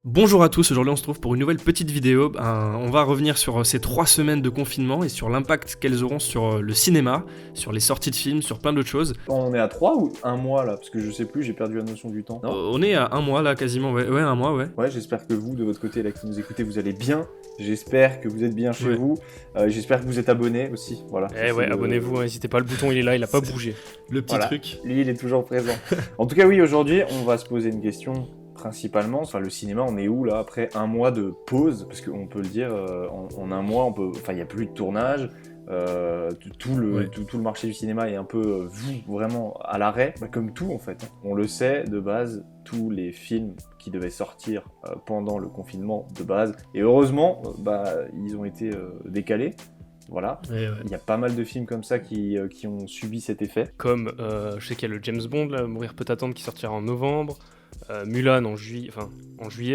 Bonjour à tous, aujourd'hui on se trouve pour une nouvelle petite vidéo. On va revenir sur ces 3 semaines de confinement et sur l'impact qu'elles auront sur le cinéma, sur les sorties de films, sur plein d'autres choses. On est à 3 ou un mois là? Parce que je sais plus, j'ai perdu la notion du temps. On est à un mois là quasiment, ouais, un mois, ouais. Ouais, j'espère que vous, de votre côté là qui nous écoutez, vous allez bien. J'espère que vous êtes bien chez vous. J'espère que vous êtes abonnés aussi. Voilà. Abonnez-vous, n'hésitez pas, le bouton il est là, il a pas bougé. Le petit truc. Lui, il est toujours présent. En tout cas, oui, aujourd'hui, on va se poser une question principalement. Enfin, le cinéma, on est où là après un mois de pause? Parce qu'on peut le dire, en un mois, il n'y a plus de tournage. Tout le marché du cinéma est un peu vraiment à l'arrêt, comme tout en fait. On le sait de base, tous les films qui devaient sortir pendant le confinement de base, et heureusement, ils ont été décalés. Voilà, il y a pas mal de films comme ça qui ont subi cet effet. Comme, je sais qu'il y a le James Bond, là, Mourir peut attendre, qui sortira en novembre, Mulan en juillet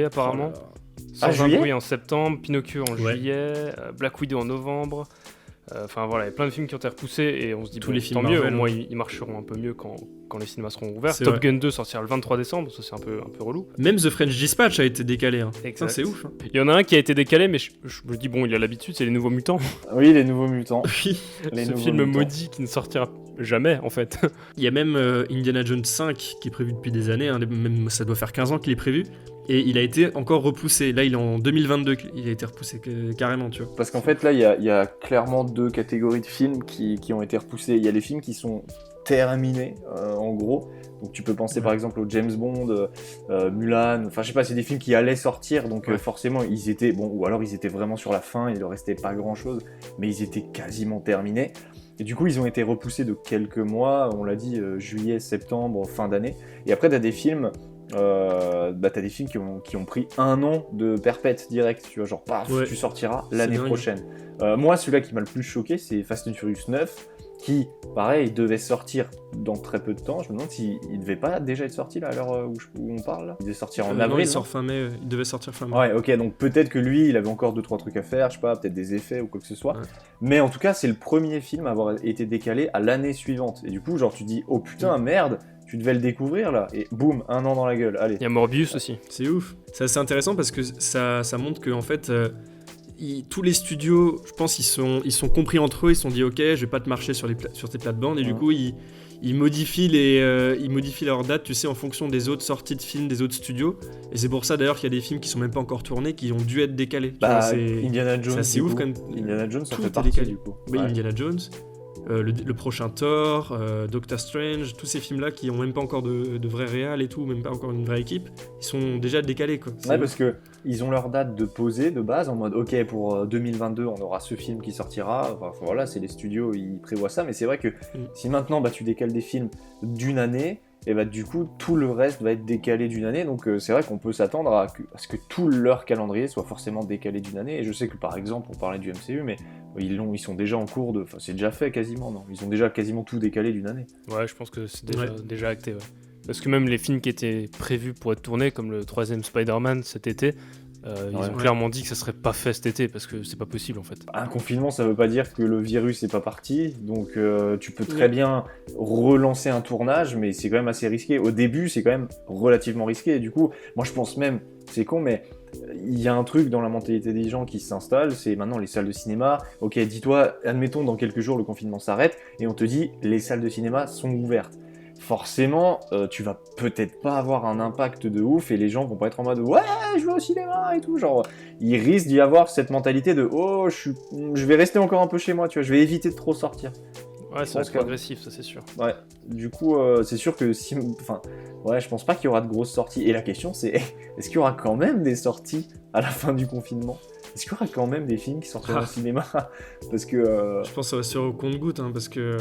apparemment, Sans un bruit en septembre, Pinocchio en juillet, Black Widow en novembre. Voilà, il y a plein de films qui ont été repoussés et on se dit tous les films tant mieux, Marvel, au moins ils marcheront un peu mieux quand les cinémas seront ouverts. Top Gun 2 sortira le 23 décembre, ça c'est un peu relou. Même The French Dispatch a été décalé. Exact. C'est ouf. Il y en a un qui a été décalé, mais je me dis bon, il a l'habitude, c'est Les Nouveaux Mutants. Oui, Les Nouveaux Mutants. Oui. Ce film maudit qui ne sortira jamais en fait. Il y a même Indiana Jones 5 qui est prévu depuis des années, même ça doit faire 15 ans qu'il est prévu. Et il a été encore repoussé. Là, il est en 2022. Il a été repoussé carrément, tu vois. Parce qu'en fait, là, il y a clairement deux catégories de films qui ont été repoussés. Il y a les films qui sont terminés, en gros. Donc, tu peux penser par exemple au James Bond, Mulan. Enfin, je sais pas, c'est des films qui allaient sortir. Donc, forcément, ils étaient ou alors ils étaient vraiment sur la fin. Il leur restait pas grand-chose, mais ils étaient quasiment terminés. Et du coup, ils ont été repoussés de quelques mois. On l'a dit, juillet, septembre, fin d'année. Et après, t'as des films. T'as des films qui ont pris un an de perpète direct, tu vois, genre paf, tu sortiras l'année prochaine. Moi, celui-là qui m'a le plus choqué, c'est Fast and Furious 9, qui, pareil, devait sortir dans très peu de temps. Je me demande s'il devait pas déjà être sorti là, à l'heure où on parle. Là. Il devait sortir en avril. Non, il sort fin mai. Il devait sortir fin mai. Ouais, ok, donc peut-être que lui, il avait encore 2-3 trucs à faire, je sais pas, peut-être des effets ou quoi que ce soit. Ouais. Mais en tout cas, c'est le premier film à avoir été décalé à l'année suivante. Et du coup, genre, tu dis, oh putain, merde. Tu devais le découvrir là, et boum, un an dans la gueule, allez. Il y a Morbius aussi. C'est ouf. C'est assez intéressant parce que ça montre que en fait, tous les studios, je pense, ils sont compris entre eux, ils se sont dit ok, je vais pas te marcher sur tes plates-bandes, et du coup, ils modifient leurs dates, tu sais, en fonction des autres sorties de films des autres studios. Et c'est pour ça d'ailleurs qu'il y a des films qui sont même pas encore tournés, qui ont dû être décalés. Indiana Jones. C'est assez ouf quand même. Indiana Jones, ça tout fait est partie décalé. du coup. Oui, Indiana Jones. Le prochain Thor, Doctor Strange, tous ces films-là qui ont même pas encore de vrais réals et tout, même pas encore une vraie équipe, ils sont déjà décalés quoi. Ouais, parce que ils ont leur date de posée de base en mode ok pour 2022 on aura ce film qui sortira. Enfin voilà, c'est les studios, ils prévoient ça, mais c'est vrai que si maintenant tu décales des films d'une année, et du coup tout le reste va être décalé d'une année, donc c'est vrai qu'on peut s'attendre à ce que tout leur calendrier soit forcément décalé d'une année. Et je sais que par exemple on parlait du MCU, mais ils sont déjà en cours de... Enfin c'est déjà fait quasiment, non? Ils ont déjà quasiment tout décalé d'une année. Ouais, je pense que c'est déjà acté, ouais. Parce que même les films qui étaient prévus pour être tournés, comme le 3e Spider-Man cet été, ils ont clairement dit que ça serait pas fait cet été, parce que c'est pas possible en fait. Un confinement, ça veut pas dire que le virus est pas parti, donc tu peux très bien relancer un tournage, mais c'est quand même assez risqué. Au début, c'est quand même relativement risqué, et du coup, moi je pense même, c'est con, mais il y a un truc dans la mentalité des gens qui s'installe, c'est maintenant les salles de cinéma. Ok, dis-toi, admettons dans quelques jours le confinement s'arrête, et on te dit les salles de cinéma sont ouvertes. Forcément, tu vas peut-être pas avoir un impact de ouf et les gens vont pas être en mode ouais, je vais au cinéma et tout. Genre, il risque d'y avoir cette mentalité de oh, je vais rester encore un peu chez moi, tu vois, je vais éviter de trop sortir. Ouais, c'est progressif, ça c'est sûr. Ouais, du coup, c'est sûr que si. Enfin, ouais, je pense pas qu'il y aura de grosses sorties. Et la question, c'est est-ce qu'il y aura quand même des sorties à la fin du confinement? Est-ce qu'il y aura quand même des films qui sortiront au cinéma? Parce que... Je pense que ça va se faire au compte-gouttes, parce que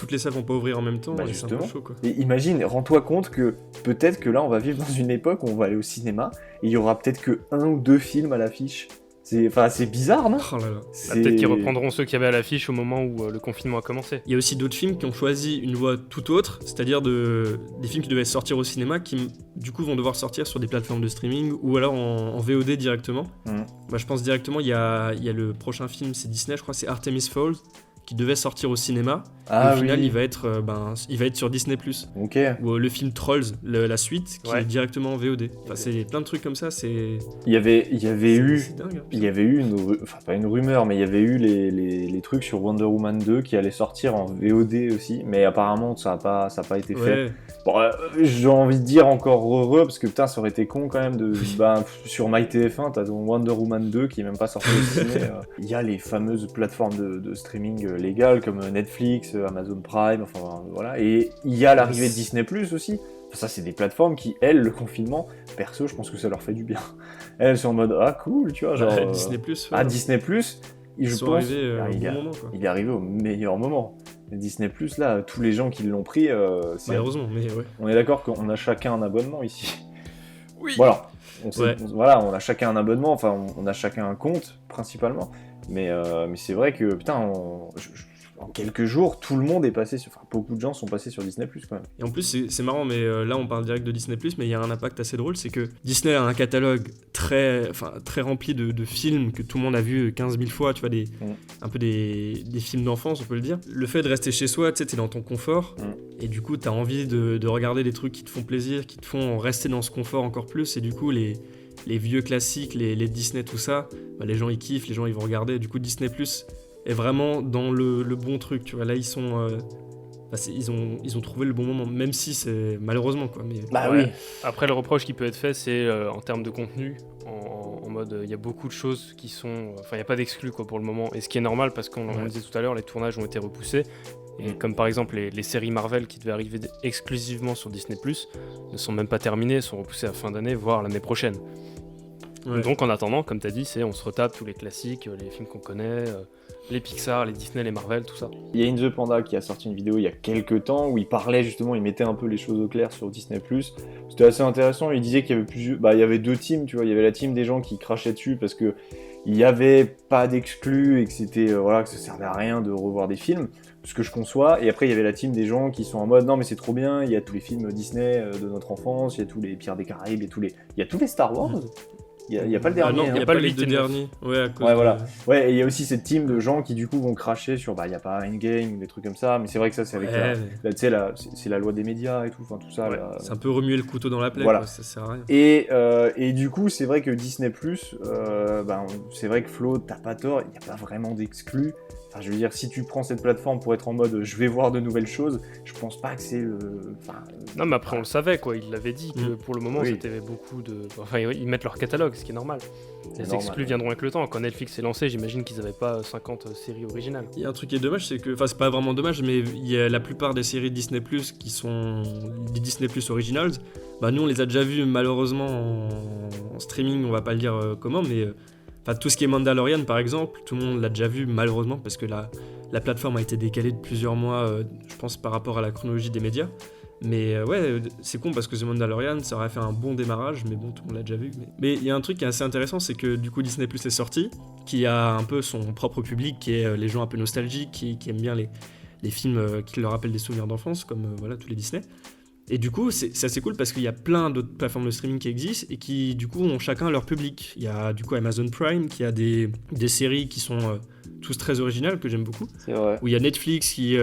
toutes les salles vont pas ouvrir en même temps, et c'est un peu chaud, quoi. Et imagine, rends-toi compte que peut-être que là, on va vivre dans une époque où on va aller au cinéma, et il y aura peut-être que 1 ou 2 films à l'affiche. C'est bizarre, non? Oh là là. Peut-être qu'ils reprendront ceux qu'il y avait à l'affiche au moment où le confinement a commencé. Il y a aussi d'autres films qui ont choisi une voie tout autre, c'est-à-dire des films qui devaient sortir au cinéma, qui du coup vont devoir sortir sur des plateformes de streaming ou alors en VOD directement. Je pense directement, il y a le prochain film, c'est Disney, je crois, c'est Artemis Falls, qui devait sortir au cinéma. Ah au final, oui. il va être sur Disney+. Ok. Ou le film Trolls, la suite, qui Ouais. est directement en VOD. Enfin, c'est plein de trucs comme ça, c'est Il y avait eu, c'est dingue. Hein, il y avait eu enfin pas une rumeur, mais il y avait eu les trucs sur Wonder Woman 2 qui allaient sortir en VOD aussi, mais apparemment ça a pas été fait. Ouais. Bon, j'ai envie de dire encore heureux, parce que putain, ça aurait été con quand même sur MyTF1, t'as ton Wonder Woman 2 qui est même pas sorti au ciné. Il y a les fameuses plateformes de streaming légales comme Netflix, Amazon Prime, enfin voilà, et il y a l'arrivée de Disney Plus aussi. Enfin, ça, c'est des plateformes qui, elles, le confinement, perso, je pense que ça leur fait du bien. Elles sont en mode ah cool, tu vois, genre Disney+. Disney Plus, Ils je sont pense, arrivés au il bon moment, quoi. est arrivé au meilleur moment. Disney Plus, là, tous les gens qui l'ont pris, Malheureusement, mais ouais. on est d'accord qu'on a chacun un abonnement ici. Oui. Voilà. Ouais. Voilà, on a chacun un abonnement, enfin, on a chacun un compte, principalement. Mais c'est vrai que, putain, en quelques jours, tout le monde est passé sur... Enfin, beaucoup de gens sont passés sur Disney+, quand même. Et en plus, c'est marrant, mais là, on parle direct de Disney+, mais il y a un impact assez drôle, c'est que Disney a un catalogue très rempli de films que tout le monde a vu 15 000 fois, tu vois, un peu des films d'enfance, on peut le dire. Le fait de rester chez soi, tu sais, t'es dans ton confort, et du coup, t'as envie de regarder des trucs qui te font plaisir, qui te font rester dans ce confort encore plus, et du coup, les vieux classiques, les Disney, tout ça, bah, les gens ils kiffent, les gens ils vont regarder. Du coup, Disney Plus est vraiment dans le bon truc, tu vois. Là, ils sont, ils ont trouvé le bon moment, même si c'est malheureusement quoi. Mais Bah Ouais. oui. Après, le reproche qui peut être fait, c'est en termes de contenu, en mode il y a beaucoup de choses qui sont. Enfin, il n'y a pas d'exclus quoi, pour le moment. Et ce qui est normal parce qu'on le disait tout à l'heure, les tournages ont été repoussés. Et comme par exemple les séries Marvel qui devaient arriver exclusivement sur Disney Plus ne sont même pas terminées, sont repoussées à fin d'année, voire l'année prochaine. Ouais. Donc en attendant, comme tu as dit, on se retape tous les classiques, les films qu'on connaît, les Pixar, les Disney, les Marvel, tout ça. Il y a In The Panda qui a sorti une vidéo il y a quelques temps où il parlait justement, il mettait un peu les choses au clair sur Disney+. C'était assez intéressant, il disait qu'il y avait il y avait deux teams, tu vois, il y avait la team des gens qui crachaient dessus parce que il n'y avait pas d'exclus et que c'était que ça servait à rien de revoir des films, ce que je conçois, et après il y avait la team des gens qui sont en mode non mais c'est trop bien, il y a tous les films Disney de notre enfance, il y a tous les Pirates des Caraïbes, il y a tous les Star Wars. Il y a pas le dernier. non, il hein. n'y a pas pas le les deux 8 et 9. derniers. Ouais, à cause Ouais, voilà. de- Ouais, et il y a aussi cette team de gens qui du coup vont cracher sur il y a pas Endgame ou des trucs comme ça, mais c'est vrai que ça c'est avec Ouais, mais tu sais c'est la loi des médias et tout, enfin tout ça. Ouais, là. c'est un peu remuer le couteau dans la plaie, Voilà. quoi, ça sert à rien. Et du coup, c'est vrai que Disney+, c'est vrai que Flo, t'as pas tort, il n'y a pas vraiment d'exclus. Enfin, je veux dire, si tu prends cette plateforme pour être en mode je vais voir de nouvelles choses, je pense pas que c'est le. Non, mais après on le savait quoi, ils l'avaient dit que pour le moment Oui. c'était beaucoup de. Enfin, ils mettent leur catalogue, ce qui est normal. Les normal. exclus viendront avec le temps. Quand Netflix est lancé, j'imagine qu'ils n'avaient pas 50 séries originales. Il y a un truc qui est dommage, c'est que, enfin c'est pas vraiment dommage, mais il y a la plupart des séries Disney Plus qui sont des Disney Plus Originals. Bah nous on les a déjà vus malheureusement en streaming, on va pas le dire comment, mais enfin tout ce qui est Mandalorian par exemple, tout le monde l'a déjà vu malheureusement parce que la plateforme a été décalée de plusieurs mois, je pense par rapport à la chronologie des médias. Mais ouais, c'est con parce que The Mandalorian, ça aurait fait un bon démarrage, mais bon, tout le monde l'a déjà vu. Mais il y a un truc qui est assez intéressant, c'est que du coup Disney Plus est sorti, qui a un peu son propre public, qui est les gens un peu nostalgiques, qui aiment bien les films qui leur rappellent des souvenirs d'enfance, comme voilà tous les Disney. Et du coup, c'est assez cool parce qu'il y a plein d'autres plateformes de streaming qui existent et qui du coup ont chacun leur public. Il y a du coup Amazon Prime qui a des séries qui sont tous très originales que j'aime beaucoup. C'est vrai. Où il y a Netflix qui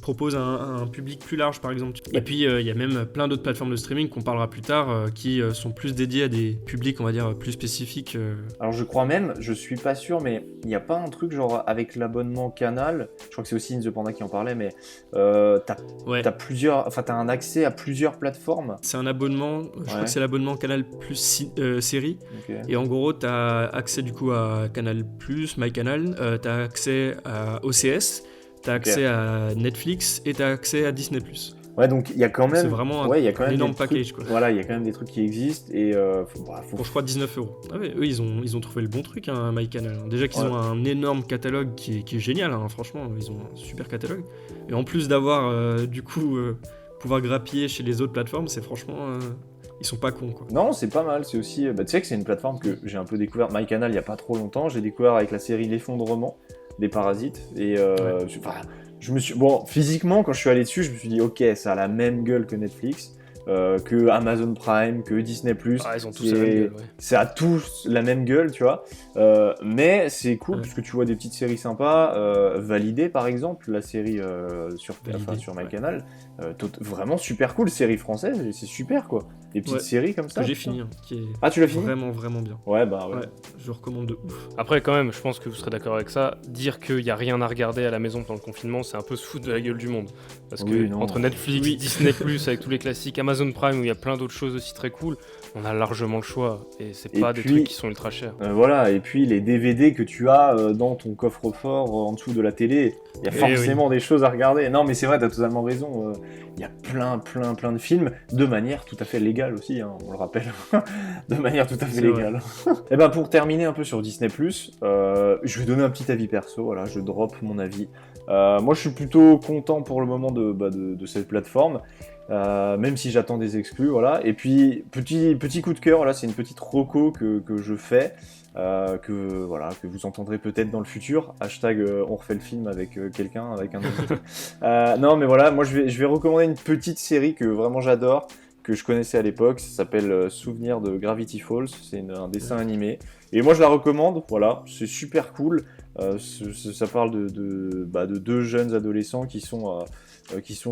propose un public plus large par exemple. Et puis il y a même plein d'autres plateformes de streaming qu'on parlera plus tard qui sont plus dédiées à des publics on va dire plus spécifiques. Alors je crois même, je suis pas sûr, mais il n'y a pas un truc genre avec l'abonnement Canal, je crois que c'est aussi In The Panda qui en parlait, mais Ouais. t'as un accès à plusieurs plateformes. C'est un abonnement, je crois que c'est l'abonnement Canal Plus série. Ok. Et en gros, t'as accès du coup à Canal Plus, MyCanal, t'as accès à OCS, t'as accès à Netflix et t'as accès à Disney+. Ouais, donc il y a quand même. C'est vraiment il y a quand même énorme des trucs- package, quoi. Voilà, il y a quand même des trucs qui existent et faut Pour je crois 19€. Ah ouais, eux ils ont trouvé le bon truc, hein, MyCanal. Déjà qu'ils ont un énorme catalogue qui est génial, hein, franchement, ils ont un super catalogue. Et en plus d'avoir du coup pouvoir grappiller chez les autres plateformes, c'est franchement ils sont pas cons quoi. Non, c'est pas mal. C'est aussi, tu sais que c'est une plateforme que j'ai un peu découvert. MyCanal, il y a pas trop longtemps. J'ai découvert avec la série L'effondrement des parasites. Et je me suis, bon, physiquement, quand je suis allé dessus, je me suis dit, ok, ça a la même gueule que Netflix. que Amazon Prime, que Disney+. Ils ont tous la même gueule, Ça a tous la même gueule, tu vois. Mais c'est cool, parce que tu vois des petites séries sympas. Validé, par exemple, la série sur MyCanal. Vraiment super cool, série française, c'est super, quoi. Des petites séries comme ça. Que j'ai fini, qui est Ah, tu l'as fini ? Vraiment, vraiment bien. Ouais, je recommande de ouf. Après, quand même, je pense que vous serez d'accord avec ça. Dire qu'il n'y a rien à regarder à la maison pendant le confinement, c'est un peu se foutre de la gueule du monde. Parce que entre Netflix, Disney+, avec tous les classiques, Amazon Prime, où il y a plein d'autres choses aussi très cool, on a largement le choix. Et c'est pas des trucs qui sont ultra chers. Voilà, et puis les DVD que tu as dans ton coffre-fort en dessous de la télé, il y a forcément des choses à regarder. Non, mais c'est vrai, t'as totalement raison. Il y a plein de films de manière tout à fait légale aussi, hein, on le rappelle. De manière tout à fait légale. Et ben pour terminer un peu sur Disney+, je vais donner un petit avis perso, voilà, je drop mon avis. Moi je suis plutôt content pour le moment de cette plateforme, même si j'attends des exclus, voilà. Et puis petit coup de cœur, là c'est une petite reco que je fais, que vous entendrez peut-être dans le futur. Hashtag on refait le film avec quelqu'un, avec un autre. Non mais voilà, moi je vais recommander une petite série que vraiment j'adore, que je connaissais à l'époque, ça s'appelle Souvenir de Gravity Falls, c'est un dessin animé, et moi je la recommande, voilà, c'est super cool, ça parle de deux jeunes adolescents qui sont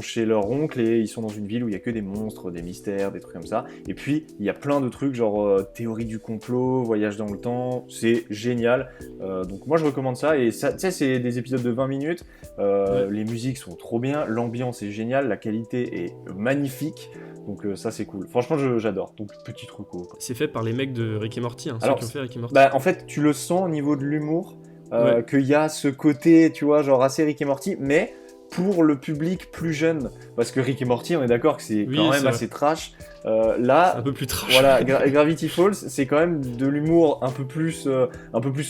chez leur oncle, et ils sont dans une ville où il y a que des monstres, des mystères, des trucs comme ça, et puis il y a plein de trucs genre théorie du complot, voyage dans le temps, c'est génial, donc moi je recommande ça, et ça, tu sais, c'est des épisodes de 20 minutes, les musiques sont trop bien, l'ambiance est géniale, la qualité est magnifique, donc ça c'est cool. Franchement j'adore. Donc petit reco. C'est fait par les mecs de Rick et Morty, hein, alors, ceux qui ont fait Rick et Morty. Bah en fait tu le sens au niveau de l'humour, qu'il y a ce côté, tu vois, genre assez Rick et Morty, mais pour le public plus jeune. Parce que Rick et Morty, on est d'accord que c'est quand même assez trash. Là, c'est un peu plus trash. Voilà, Gravity Falls, c'est quand même de l'humour un peu plus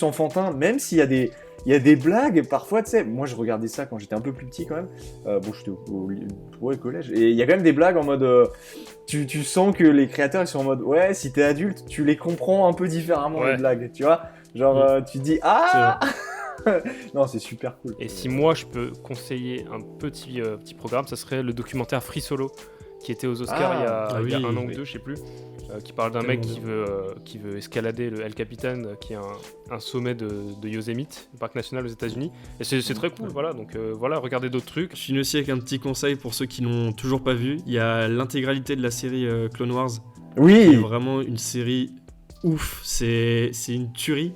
enfantin, même s'il y a des blagues, parfois, tu sais, moi je regardais ça quand j'étais un peu plus petit quand même, j'étais au collège, et il y a quand même des blagues en mode, tu sens que les créateurs ils sont en mode, ouais, si t'es adulte, tu les comprends un peu différemment les blagues, tu vois, genre tu te dis, ah non, c'est super cool. Et si moi je peux conseiller un petit programme, ça serait le documentaire Free Solo, qui était aux Oscars il y a un an ou deux, je sais plus, qui parle d'un mec qui veut escalader le El Capitan, qui est un sommet de Yosemite, le parc national aux États-Unis. Et c'est très cool, voilà. Donc voilà, regardez d'autres trucs. Je finis aussi avec un petit conseil pour ceux qui n'ont toujours pas vu. Il y a l'intégralité de la série Clone Wars. Oui. C'est vraiment une série ouf. C'est une tuerie.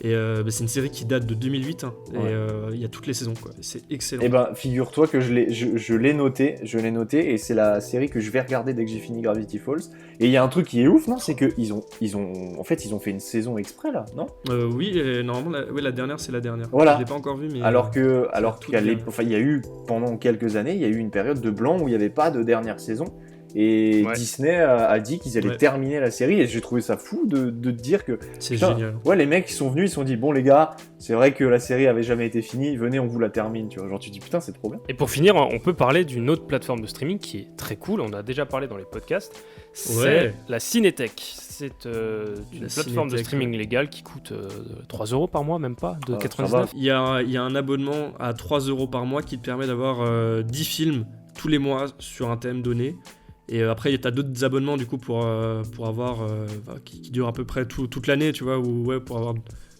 Et c'est une série qui date de 2008, hein, et il y a toutes les saisons, quoi. C'est excellent. Et ben figure-toi que je l'ai noté, et c'est la série que je vais regarder dès que j'ai fini Gravity Falls. Et il y a un truc qui est ouf, non ? C'est que ils ont fait une saison exprès là, non ? Oui, normalement la dernière c'est la dernière. Voilà. Je l'ai pas encore vu, mais alors il y a eu pendant quelques années, il y a eu une période de blanc où il n'y avait pas de dernière saison. Et Disney a dit qu'ils allaient terminer la série, et j'ai trouvé ça fou de dire que... C'est génial. Ouais, les mecs qui sont venus, ils se sont dit, bon les gars, c'est vrai que la série avait jamais été finie, venez, on vous la termine, tu vois. Genre tu te dis, putain, c'est trop bien. Et pour finir, on peut parler d'une autre plateforme de streaming qui est très cool, on a déjà parlé dans les podcasts, c'est la Cinétech. C'est une plateforme de streaming légale qui coûte 3 € par mois, même pas, de 99. Il y a un abonnement à 3 € par mois qui te permet d'avoir 10 films tous les mois sur un thème donné. Et après, tu as d'autres abonnements du coup pour avoir qui durent à peu près toute l'année, tu vois, ou pour avoir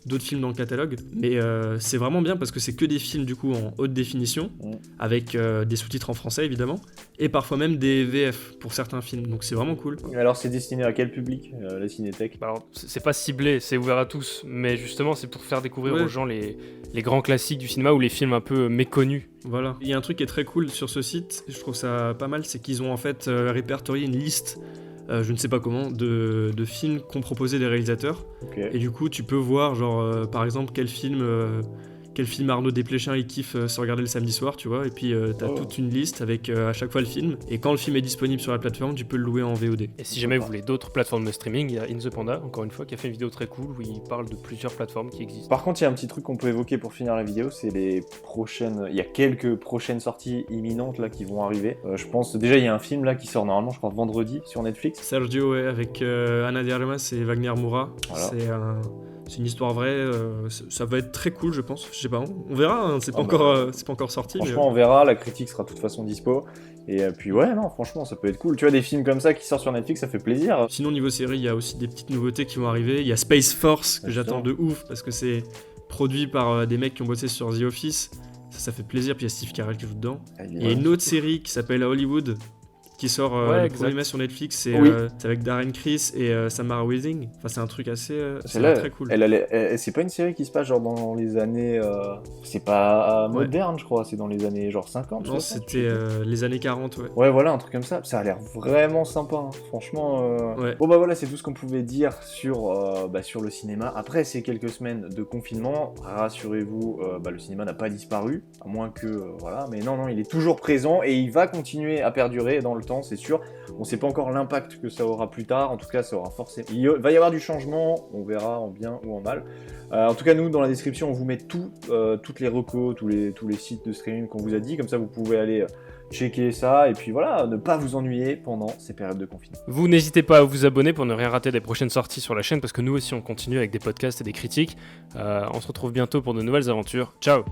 d'autres films dans le catalogue. Mais c'est vraiment bien parce que c'est que des films du coup en haute définition, avec des sous-titres en français évidemment, et parfois même des VF pour certains films. Donc c'est vraiment cool. Alors c'est destiné à quel public, la Cinétech ? Alors c'est pas ciblé, c'est ouvert à tous, mais justement c'est pour faire découvrir aux gens les grands classiques du cinéma ou les films un peu méconnus. Voilà. Il y a un truc qui est très cool sur ce site, je trouve ça pas mal, c'est qu'ils ont en fait répertorié une liste, je ne sais pas comment, de films qu'ont proposé les réalisateurs. Okay. Et du coup, tu peux voir, genre, par exemple, quel film Arnaud Desplechin il kiffe se regarder le samedi soir, tu vois. Et puis, t'as toute une liste avec à chaque fois le film. Et quand le film est disponible sur la plateforme, tu peux le louer en VOD. Et si jamais vous voulez d'autres plateformes de streaming, il y a In The Panda, encore une fois, qui a fait une vidéo très cool où il parle de plusieurs plateformes qui existent. Par contre, il y a un petit truc qu'on peut évoquer pour finir la vidéo, c'est les prochaines... Il y a quelques prochaines sorties imminentes là qui vont arriver. Je pense, déjà, il y a un film là qui sort normalement, je crois, vendredi sur Netflix. Sergio, avec Ana de Armas et Wagner Moura. Voilà. C'est une histoire vraie, ça va être très cool, je pense. Je sais pas, on verra, hein, c'est pas encore sorti. Franchement, on verra, la critique sera de toute façon dispo. Et puis ouais, non, franchement, ça peut être cool. Tu vois, des films comme ça qui sortent sur Netflix, ça fait plaisir. Sinon, niveau série, il y a aussi des petites nouveautés qui vont arriver. Il y a Space Force, que j'attends de ouf, parce que c'est produit par des mecs qui ont bossé sur The Office. Ça fait plaisir, puis il y a Steve Carell qui joue dedans. Il y a une autre série qui s'appelle Hollywood, qui sort le 1er mai sur Netflix, c'est avec Darren Criss et Samara Weaving. Enfin, c'est un truc assez très cool. C'est pas une série qui se passe genre dans les années... c'est pas moderne, je crois, c'est dans les années genre 50. Non, c'était les années 40, ouais. Ouais, voilà, un truc comme ça. Ça a l'air vraiment sympa, hein. Franchement. Bon, bah voilà, c'est tout ce qu'on pouvait dire sur le cinéma. Après ces quelques semaines de confinement, rassurez-vous, le cinéma n'a pas disparu, à moins que... voilà, mais non, il est toujours présent et il va continuer à perdurer dans le temps, c'est sûr. On sait pas encore l'impact que ça aura plus tard. En tout cas, ça aura forcément... Il va y avoir du changement. On verra en bien ou en mal. En tout cas, nous, dans la description, on vous met toutes les recos, tous les sites de streaming qu'on vous a dit. Comme ça, vous pouvez aller checker ça. Et puis voilà, ne pas vous ennuyer pendant ces périodes de confinement. Vous n'hésitez pas à vous abonner pour ne rien rater des prochaines sorties sur la chaîne. Parce que nous aussi, on continue avec des podcasts et des critiques. On se retrouve bientôt pour de nouvelles aventures. Ciao!